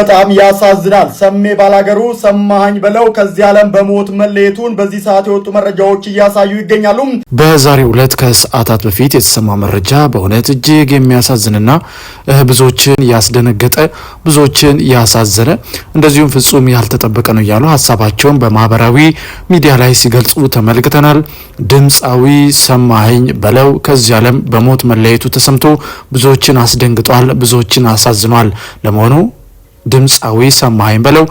በጣም ያሳዝናል። ሰሜ ባላገሩ ሰማኸኝ በለው ከዚህ ዓለም በሞት መለየቱን በዚህ ሰዓት የወጡ መረጃዎች እያሳዩ ይገኛሉ። በዛሬው ዕለት ከሰዓታት በፊት የተሰማ መረጃ በእውነት እጅግ የሚያሳዝንና ብዙዎችን ያስደነገጠ ብዙዎችን ያሳዘነ እንደዚሁም ፍጹም ያልተጠበቀ ነው እያሉ ሀሳባቸውን በማህበራዊ ሚዲያ ላይ ሲገልጹ ተመልክተናል። ድምፃዊ ሰማኸኝ በለው ከዚህ ዓለም በሞት መለየቱ ተሰምቶ ብዙዎችን አስደንግጧል፣ ብዙዎችን አሳዝኗል። ለመሆኑ ድምፃዊ ሰማኸኝ በለው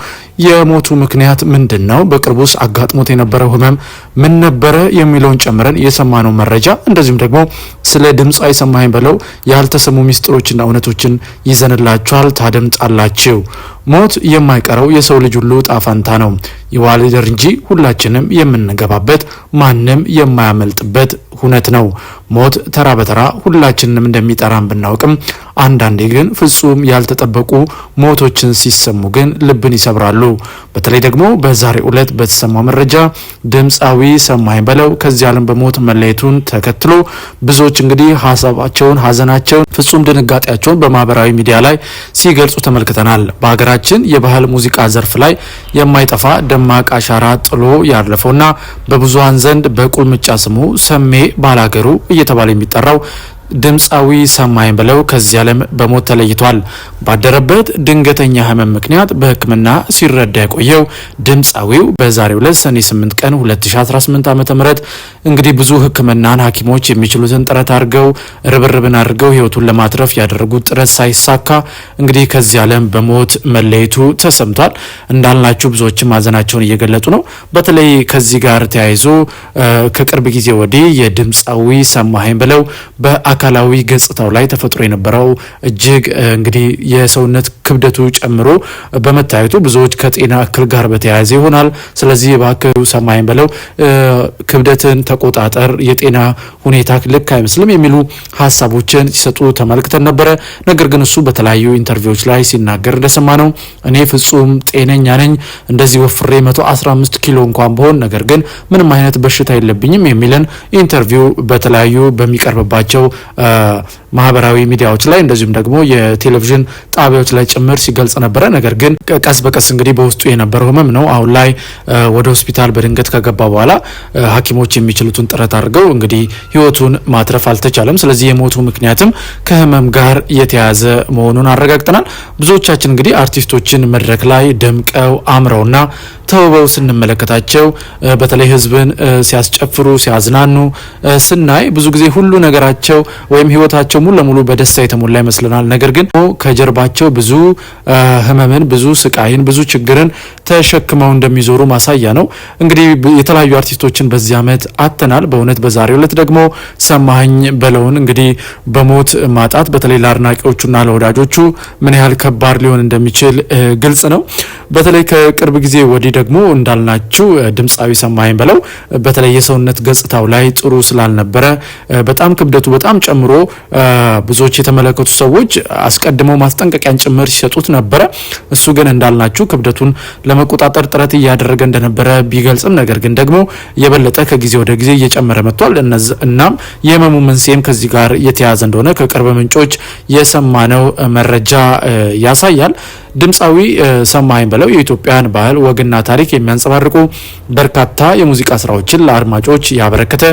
የሞቱ ምክንያት ምንድነው? በቅርቡስ አጋጥሞት የነበረው ህመም ምን ነበረ? የሚለውን ጨምረን የሰማነው መረጃ እንደዚሁም ደግሞ ስለ ድምፃዊ ሰማኸኝ በለው ያልተሰሙ ሚስጥሮችና እውነቶችን ይዘንላችኋል፣ ታደምጣላችሁ። ሞት የማይቀረው የሰው ልጅ ሁሉ ጣፋንታ ነው። ይዋልደር እንጂ ሁላችንም የምንገባበት ማንም የማያመልጥበት ሁነት ነው። ሞት ተራ በተራ ሁላችንም እንደሚጠራን ብናውቅም አንዳንዴ ግን ፍጹም ያልተጠበቁ ሞቶችን ሲሰሙ ግን ልብን ይሰብራሉ። በተለይ ደግሞ በዛሬው ዕለት በተሰማው መረጃ ድምፃዊ ሰማኸኝ በለው ከዚህ ዓለም በሞት መለየቱን ተከትሎ ብዙዎች እንግዲህ ሀሳባቸውን፣ ሀዘናቸውን፣ ፍጹም ድንጋጤያቸውን በማህበራዊ ሚዲያ ላይ ሲገልጹ ተመልክተናል። በሀገራችን የባህል ሙዚቃ ዘርፍ ላይ የማይጠፋ ደማቅ አሻራ ጥሎ ያለፈውና በብዙሃን ዘንድ በቁልምጫ ስሙ ሰሜ ባላገሩ እየተባለ የሚጠራው ድምፃዊ ሰማኸኝ በለው ከዚህ ዓለም በሞት ተለይቷል። ባደረበት ድንገተኛ ህመም ምክንያት በሕክምና ሲረዳ የቆየው ድምፃዊው በዛሬው ዕለት ሰኔ 8 ቀን 2018 ዓ.ም እንግዲህ ብዙ ሕክምናን ሐኪሞች የሚችሉትን ጥረት አድርገው ርብርብን አድርገው ህይወቱን ለማትረፍ ያደረጉት ጥረት ሳይሳካ እንግዲህ ከዚህ ዓለም በሞት መለየቱ ተሰምቷል። እንዳልናችሁ ብዙዎችም ማዘናቸውን እየገለጹ ነው። በተለይ ከዚህ ጋር ተያይዞ ከቅርብ ጊዜ ወዲህ የድምፃዊ ሰማኸኝ በለው አካላዊ ገጽታው ላይ ተፈጥሮ የነበረው እጅግ እንግዲህ የሰውነት ክብደቱ ጨምሮ በመታየቱ ብዙዎች ከጤና እክል ጋር በተያያዘ ይሆናል። ስለዚህ እባክህ ሰማኸኝ በለው ክብደትን ተቆጣጠር፣ የጤና ሁኔታ ልክ አይመስልም የሚሉ ሀሳቦችን ሲሰጡ ተመልክተን ነበረ። ነገር ግን እሱ በተለያዩ ኢንተርቪዎች ላይ ሲናገር እንደሰማ ነው እኔ ፍጹም ጤነኛ ነኝ፣ እንደዚህ ወፍሬ 115 ኪሎ እንኳን ብሆን ነገር ግን ምንም አይነት በሽታ የለብኝም የሚልን ኢንተርቪው በተለያዩ በሚቀርብባቸው ማህበራዊ ሚዲያዎች ላይ እንደዚሁም ደግሞ የቴሌቪዥን ጣቢያዎች ላይ ጭምር ሲገልጽ ነበረ። ነገር ግን ቀስ በቀስ እንግዲህ በውስጡ የነበረው ህመም ነው። አሁን ላይ ወደ ሆስፒታል በድንገት ከገባ በኋላ ሐኪሞች የሚችሉትን ጥረት አድርገው እንግዲህ ህይወቱን ማትረፍ አልተቻለም። ስለዚህ የሞቱ ምክንያትም ከህመም ጋር የተያዘ መሆኑን አረጋግጠናል። ብዙዎቻችን እንግዲህ አርቲስቶችን መድረክ ላይ ደምቀው አምረውና ተውበው ስንመለከታቸው በተለይ ህዝብን ሲያስጨፍሩ ሲያዝናኑ ስናይ ብዙ ጊዜ ሁሉ ነገራቸው ወይም ህይወታቸው ሙሉ ለሙሉ በደስታ የተሞላ ይመስልናል። ነገር ግን ከጀርባቸው ብዙ ህመምን፣ ብዙ ስቃይን፣ ብዙ ችግርን ተሸክመው እንደሚዞሩ ማሳያ ነው። እንግዲህ የተለያዩ አርቲስቶችን በዚህ ዓመት አጥተናል። በእውነት በዛሬው ዕለት ደግሞ ሰማኸኝ በለውን እንግዲህ በሞት ማጣት በተለይ ለአድናቂዎቹና ለወዳጆቹ ምን ያህል ከባድ ሊሆን እንደሚችል ግልጽ ነው። በተለይ ከቅርብ ጊዜ ወዲህ ደግሞ እንዳልናችሁ ድምፃዊ ሰማኸኝ በለው በተለይ የሰውነት ገጽታው ላይ ጥሩ ስላልነበረ በጣም ክብደቱ በጣም ጨምሮ ብዙዎች የተመለከቱ ሰዎች አስቀድመው ማስጠንቀቂያን ጭምር ሲሰጡት ነበረ። እሱ ግን እንዳልናችሁ ክብደቱን ለመቆጣጠር ጥረት እያደረገ እንደነበረ ቢገልጽም ነገር ግን ደግሞ የበለጠ ከጊዜ ወደ ጊዜ እየጨመረ መጥቷል። እናም የህመሙ መንስኤም ከዚህ ጋር የተያያዘ እንደሆነ ከቅርብ ምንጮች የሰማነው መረጃ ያሳያል። ድምፃዊ ሰማኸኝ በለው የኢትዮጵያን ባህል ወግና ታሪክ የሚያንጸባርቁ በርካታ የሙዚቃ ስራዎችን ለአድማጮች ያበረከተ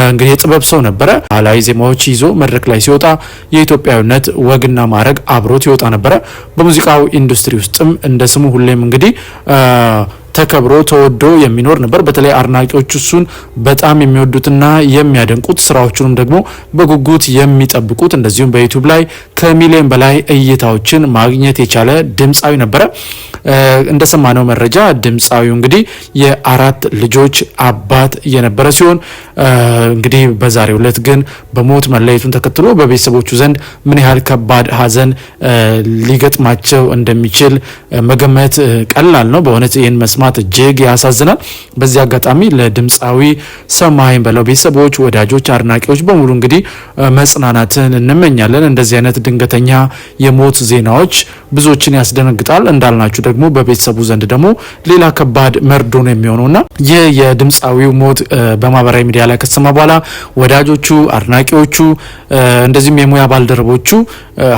እንግዲህ የጥበብ ሰው ነበረ። ባህላዊ ዜማዎች ይዞ መድረክ ላይ ሲወጣ የኢትዮጵያዊነት ወግና ማዕረግ አብሮት ይወጣ ነበረ። በሙዚቃው ኢንዱስትሪ ውስጥም እንደ ስሙ ሁሌም እንግዲህ ተከብሮ ተወዶ የሚኖር ነበር። በተለይ አድናቂዎች እሱን በጣም የሚወዱትና የሚያደንቁት ስራዎቹንም ደግሞ በጉጉት የሚጠብቁት እንደዚሁም በዩቲዩብ ላይ ከሚሊዮን በላይ እይታዎችን ማግኘት የቻለ ድምፃዊ ነበረ። እንደሰማነው መረጃ ድምፃዊው እንግዲህ የአራት ልጆች አባት የነበረ ሲሆን እንግዲህ በዛሬው ዕለት ግን በሞት መለየቱን ተከትሎ በቤተሰቦቹ ዘንድ ምን ያህል ከባድ ሀዘን ሊገጥማቸው እንደሚችል መገመት ቀላል ነው። በእውነት ይህን መስማት መስማት እጅግ ያሳዝናል። በዚህ አጋጣሚ ለድምፃዊ ሰማኸኝ በለው ቤተሰቦች፣ ወዳጆች፣ አድናቂዎች በሙሉ እንግዲህ መጽናናትን እንመኛለን። እንደዚህ አይነት ድንገተኛ የሞት ዜናዎች ብዙዎችን ያስደነግጣል። እንዳልናችሁ ደግሞ በቤተሰቡ ዘንድ ደግሞ ሌላ ከባድ መርዶ ነው የሚሆነውና ይህ የድምፃዊው ሞት በማህበራዊ ሚዲያ ላይ ከተሰማ በኋላ ወዳጆቹ፣ አድናቂዎቹ እንደዚሁም የሙያ ባልደረቦቹ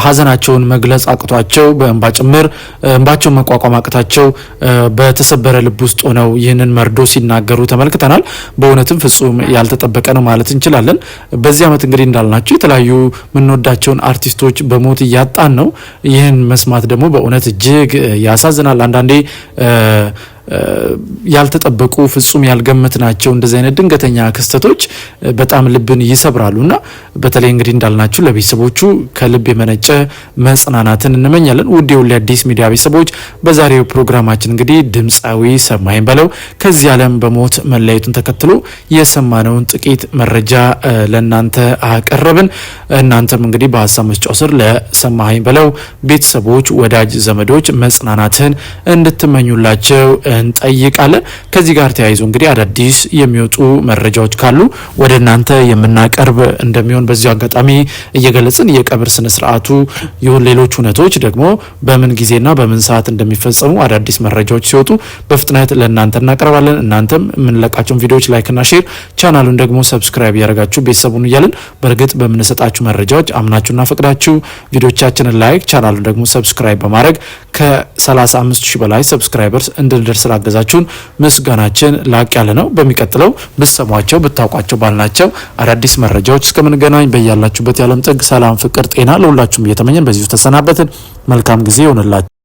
ሀዘናቸውን መግለጽ አቅቷቸው በእንባ ጭምር እንባቸውን መቋቋም አቅታቸው በተሰበረ ልብ ውስጥ ሆነው ይህንን መርዶ ሲናገሩ ተመልክተናል። በእውነትም ፍጹም ያልተጠበቀ ነው ማለት እንችላለን። በዚህ ዓመት እንግዲህ እንዳልናቸው የተለያዩ የምንወዳቸውን አርቲስቶች በሞት እያጣን ነው። ይህን መስማት ደግሞ በእውነት እጅግ ያሳዝናል። አንዳንዴ ያልተጠበቁ ፍጹም ያልገመትናቸው እንደዚህ አይነት ድንገተኛ ክስተቶች በጣም ልብን ይሰብራሉና በተለይ እንግዲህ እንዳልናችሁ ለቤተሰቦቹ ከልብ የመነጨ መጽናናትን እንመኛለን። ውድ የሁሌ አዲስ ሚዲያ ቤተሰቦች በዛሬው ፕሮግራማችን እንግዲህ ድምፃዊ ሰማኸኝ በለው ከዚህ ዓለም በሞት መለየቱን ተከትሎ የሰማነውን ጥቂት መረጃ ለእናንተ አቀረብን። እናንተም እንግዲህ በሀሳብ መስጫው ስር ለሰማኸኝ በለው ቤተሰቦች፣ ወዳጅ ዘመዶች መጽናናትን እንድትመኙላቸው እንጠይቃለን። ከዚህ ጋር ተያይዞ እንግዲህ አዳዲስ የሚወጡ መረጃዎች ካሉ ወደ እናንተ የምናቀርብ እንደሚሆን በዚህ አጋጣሚ እየገለጽን የቀብር ስነ ስርዓቱ ይሁን ሌሎች ሁነቶች ደግሞ በምን ጊዜና በምን ሰዓት እንደሚፈጸሙ አዳዲስ መረጃዎች ሲወጡ በፍጥነት ለእናንተ እናቀርባለን። እናንተም የምንለቃቸውን ቪዲዮዎች ላይክና ሼር፣ ቻናሉን ደግሞ ሰብስክራይብ ያደርጋችሁ ቤተሰቡን እያልን በእርግጥ በምንሰጣችሁ መረጃዎች አምናችሁና ፈቅዳችሁ ቪዲዮቻችንን ላይክ፣ ቻናሉን ደግሞ ሰብስክራይብ በማድረግ ከ35,000 በላይ ሰብስክራይበርስ እንድንደርስ ስላገዛችሁን ምስጋናችን ላቅ ያለ ነው። በሚቀጥለው ብትሰሟቸው ብታውቋቸው ባልናቸው አዳዲስ መረጃዎች እስከምንገናኝ በያላችሁበት የዓለም ጥግ ሰላም፣ ፍቅር፣ ጤና ለሁላችሁም እየተመኘን በዚሁ ተሰናበትን። መልካም ጊዜ ይሆንላችሁ።